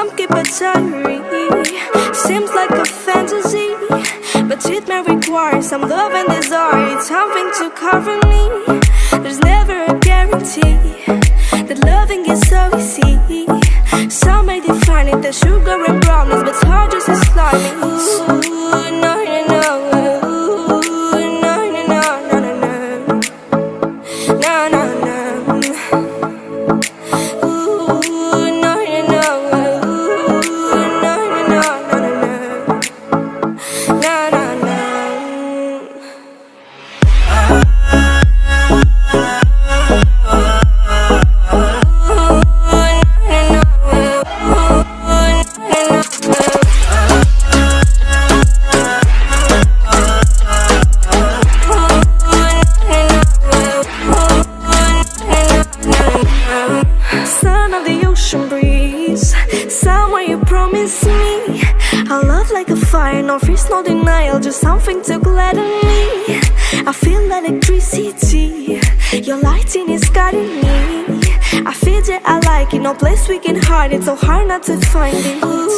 some keep a diary. Seems like a fantasy, but it may require some love and desire. It's something to cover me. There's never a guarantee that loving is so easy. Some may define it as sugar and brownies, but hard just as slimy. Ooh, no, no, no. Ooh, no, no, no, no, no, no. No, no, no. Ooh, no, no, no. Ooh, no, no, no, no, no, no. No, no, no. Son of the ocean breeze, somewhere you promised me a love like a fire, no freeze, no denial, just something to gladden me. I feel electricity, your lighting is guiding me. I feel that I like it, no place we can hide it, so hard not to find it. Ooh.